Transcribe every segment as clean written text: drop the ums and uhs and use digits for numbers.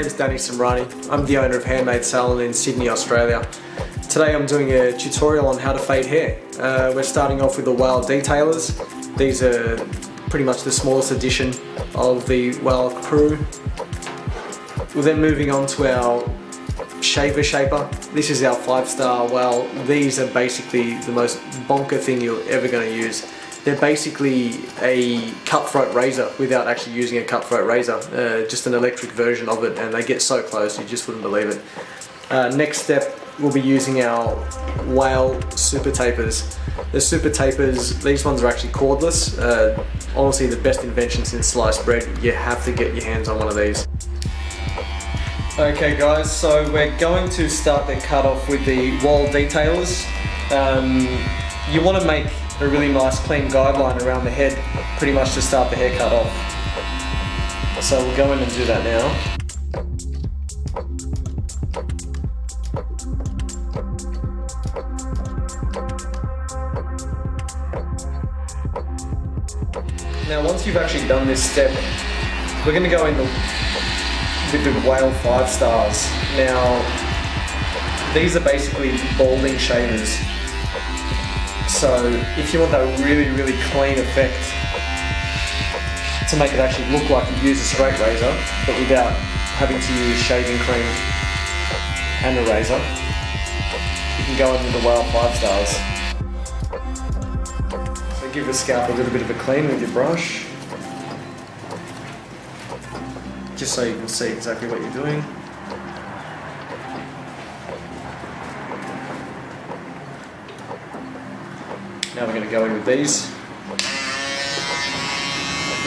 name's Matt Semrany. I'm the owner of Handmade Salon in Sydney, Australia. Today I'm doing a tutorial on how to fade hair. We're starting off with the whale detailers. These are pretty much the smallest edition of the whale crew. We're then moving on to our shaver. This is our 5-star whale. These are basically the most bonker thing you're ever going to use. They're basically a cutthroat razor without actually using a cutthroat razor, just an electric version of it, and they get so close you just wouldn't believe it. Next step, we'll be using our whale super tapers. The super tapers, these ones are actually cordless. Honestly, the best invention since sliced bread. You have to get your hands on one of these. Okay guys, so we're going to start the cut off with the whale detailers. You want to make a really nice clean guideline around the head, pretty much to start the haircut off. So we'll go in and do that now. Now once you've actually done this step, we're going to go in with the whale 5 stars. Now these are basically balding shavers. So if you want that really clean effect to make it actually look like you use a straight razor, but without having to use shaving cream and a razor, you can go in with the whale 5 stars. So give the scalp a little bit of a clean with your brush, just so you can see exactly what you're doing. Now we're going to go in with these.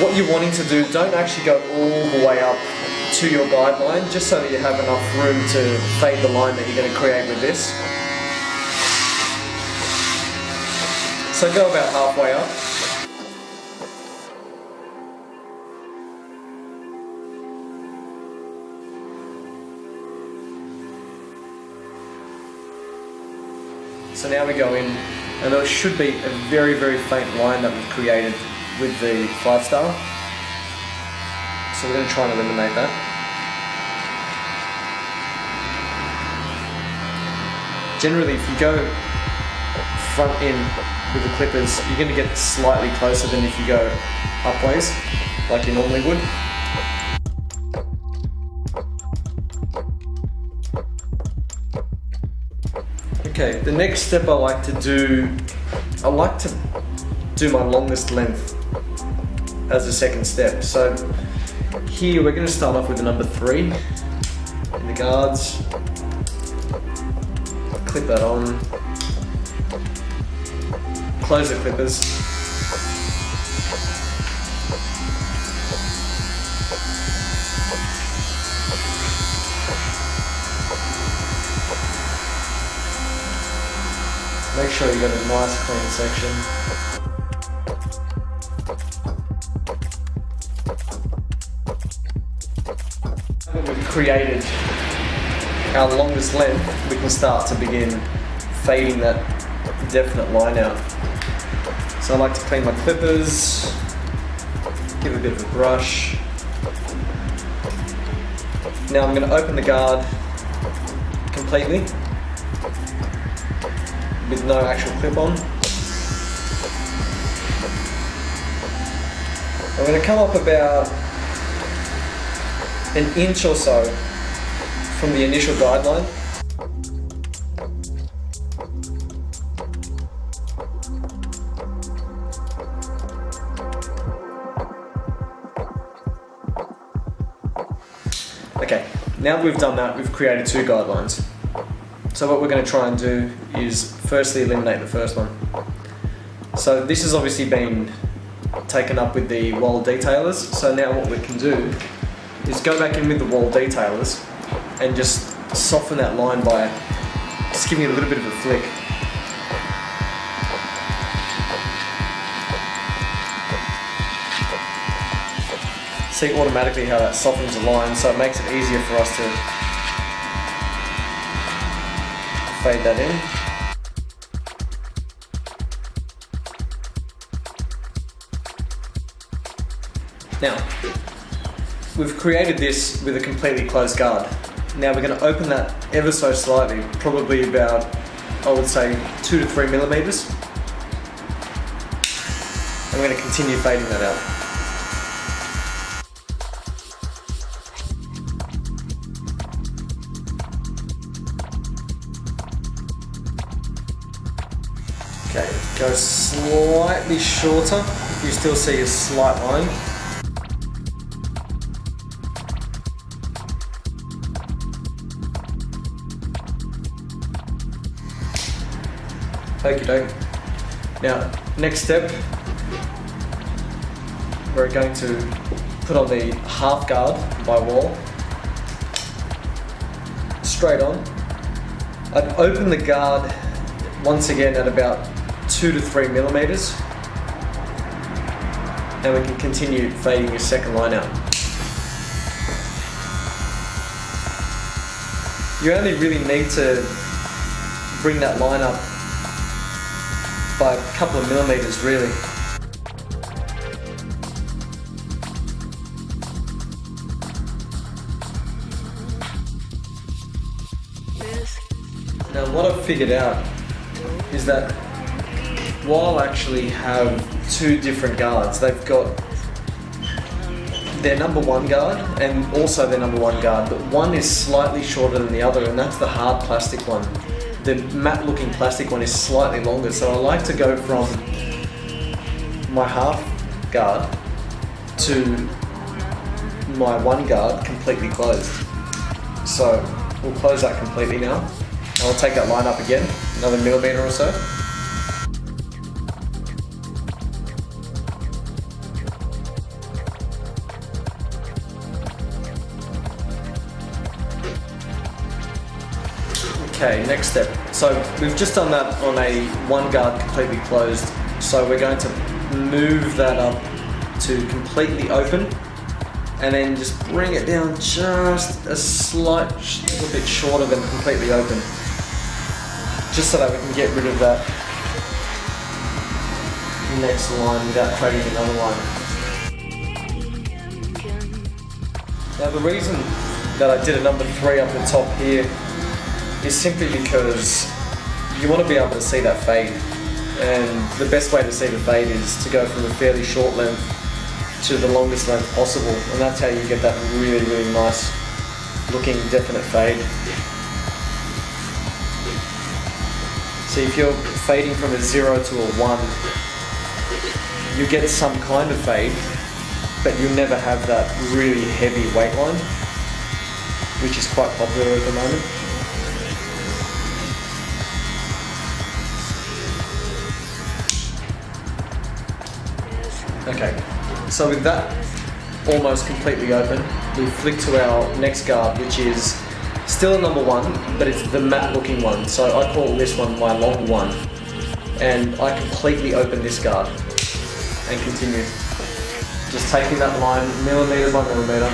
What you're wanting to do, don't actually go all the way up to your guideline, just so that you have enough room to fade the line that you're going to create with this. So go about halfway up. So now we go in, and there should be a very faint line that we've created with the 5-star. So we're going to try and eliminate that. Generally, if you go front in with the clippers, you're going to get slightly closer than if you go upways, like you normally would. Okay, the next step I like to do my longest length as a second step. So here we're going to start off with the number 3 in the guards. Clip that on. Close the clippers. Make sure you got a nice clean section. When we've created our longest length, we can start to begin fading that definite line out. So I like to clean my clippers, give a bit of a brush. Now I'm going to open the guard completely, with no actual clip on. I'm going to come up about an inch or so from the initial guideline. Okay, now that we've done that, we've created 2 guidelines. So what we're going to try and do is firstly eliminate the first one. So this has obviously been taken up with the wall detailers. So now what we can do is go back in with the wall detailers and just soften that line by just giving it a little bit of a flick. See automatically how that softens the line, so it makes it easier for us to fade that in. Now, we've created this with a completely closed guard. Now we're going to open that ever so slightly, probably about, I would say, 2 to 3 millimeters. And we're going to continue fading that out. Okay, go slightly shorter. You still see a slight line. Okie doke. Now, next step, we're going to put on the half guard by wall. Straight on. I'd open the guard once again at about 2 to 3 millimeters. And we can continue fading your second line out. You only really need to bring that line up by a couple of millimeters, really. Now what I've figured out is that while I actually have 2 different guards, they've got their number 1 guard and also their number 1 guard, but one is slightly shorter than the other, and that's the hard plastic one. The matte looking plastic one is slightly longer, so I like to go from my half guard to my 1 guard completely closed. So we'll close that completely now. And I'll take that line up again, another millimeter or so. Okay, next step. So we've just done that on a 1 guard completely closed. So we're going to move that up to completely open and then just bring it down just a slight little bit shorter than completely open. Just so that we can get rid of that next line without creating another line. Now the reason that I did a number 3 up the top here is simply because you want to be able to see that fade, and the best way to see the fade is to go from a fairly short length to the longest length possible, and that's how you get that really, really nice looking definite fade. So if you're fading from a 0 to a 1, you get some kind of fade, but you'll never have that really heavy weight line, which is quite popular at the moment. Okay, so with that almost completely open, we flick to our next guard, which is still a number 1, but it's the matte looking one. So I call this one my long 1. And I completely open this guard and continue. Just taking that line millimeter by millimeter.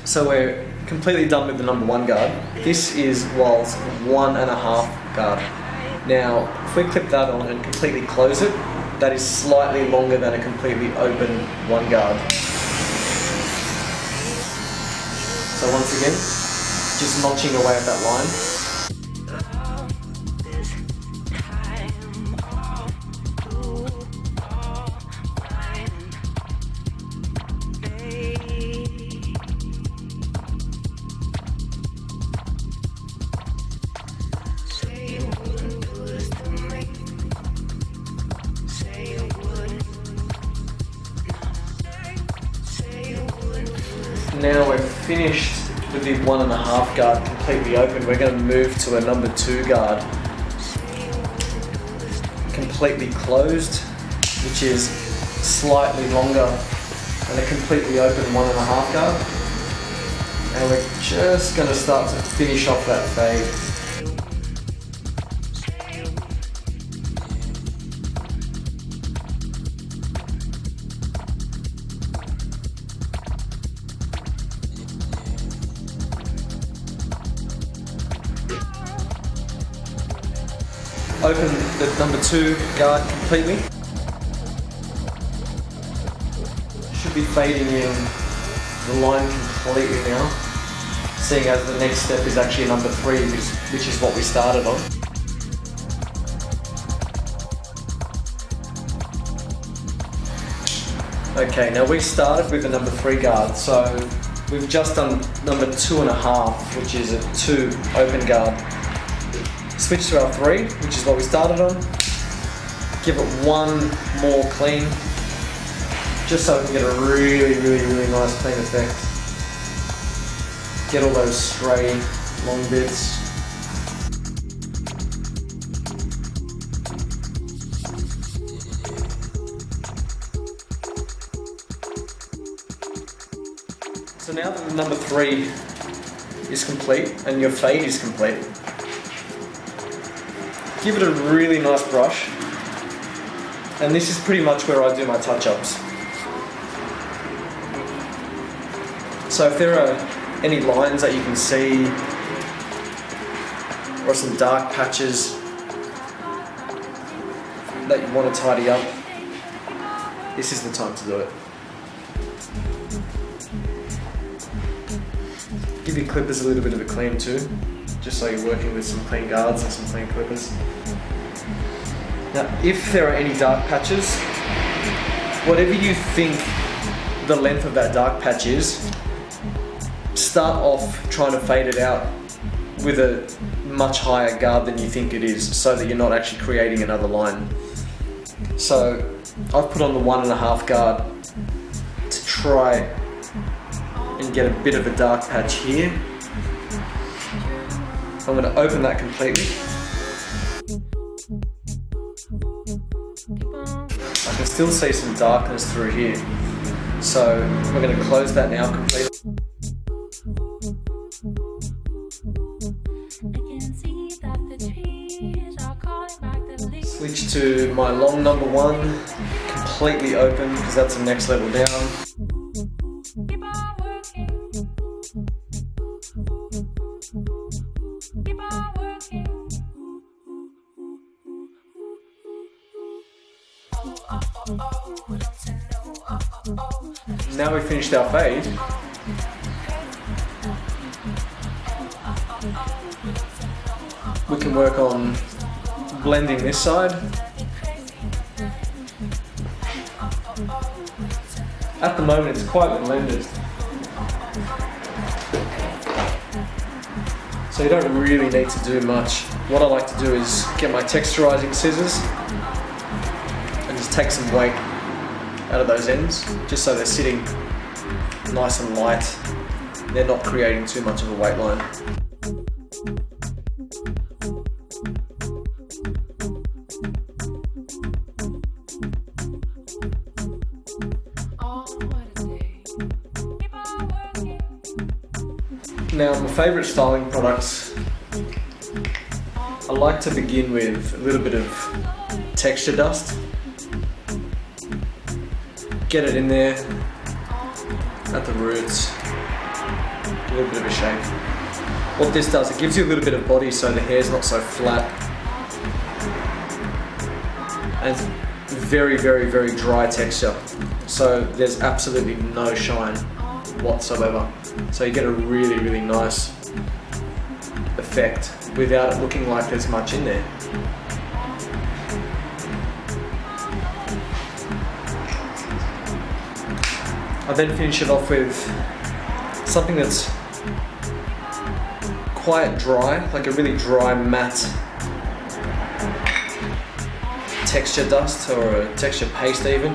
So we're completely done with the number 1 guard. This is Wild's 1.5 guard. Now, if we clip that on and completely close it, that is slightly longer than a completely open 1 guard. So once again, just notching away at that line. Now we're finished with the 1.5 guard completely open. We're going to move to a number 2 guard completely closed, which is slightly longer than a completely open 1.5 guard. And we're just going to start to finish off that fade. open the number 2 guard completely. Should be fading in the line completely now, seeing as the next step is actually number 3, which is what we started on. Okay, now we started with the number 3 guard, so we've just done number 2.5, which is a 2 open guard. Switch to our 3, which is what we started on. Give it one more clean, just so we can get a really nice clean effect. Get all those stray long bits. So now that the number 3 is complete and your fade is complete, give it a really nice brush. And this is pretty much where I do my touch-ups. So if there are any lines that you can see, or some dark patches that you want to tidy up, this is the time to do it. Give your clippers a little bit of a clean too, just so you're working with some clean guards and some clean clippers. Now, if there are any dark patches, whatever you think the length of that dark patch is, start off trying to fade it out with a much higher guard than you think it is, so that you're not actually creating another line. So I've put on the 1.5 guard to try and get a bit of a dark patch here. I'm going to open that completely. I can still see some darkness through here, so we're going to close that now completely. Switch to my long number 1, completely open, because that's the next level down. Now we've finished our fade. We can work on blending this side. At the moment it's quite blended, so you don't really need to do much. What I like to do is get my texturizing scissors and just take some weight out of those ends, just so they're sitting nice and light. They're not creating too much of a weight line. Now, my favourite styling products, I like to begin with a little bit of texture dust. Get it in there at the roots, a little bit of a shape. What this does, it gives you a little bit of body so the hair's not so flat. And it's very dry texture, so there's absolutely no shine whatsoever. So you get a really nice effect without it looking like there's much in there. I then finish it off with something that's quite dry, like a really dry matte texture dust, or a texture paste even.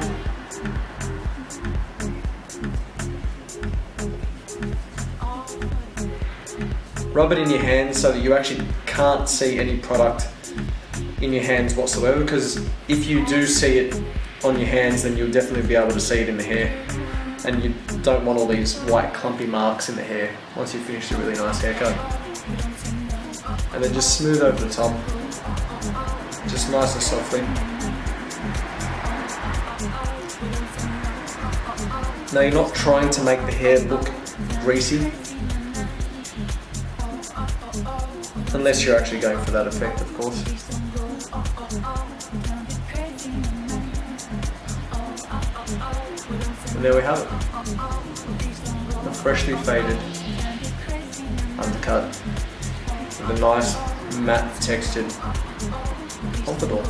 Rub it in your hands so that you actually can't see any product in your hands whatsoever, because if you do see it on your hands, then you'll definitely be able to see it in the hair. And you don't want all these white clumpy marks in the hair once you've finished a really nice haircut. And then just smooth over the top, just nice and softly. Now, you're not trying to make the hair look greasy, unless you're actually going for that effect, of course. And there we have it. A freshly faded undercut with a nice matte textured pompadour.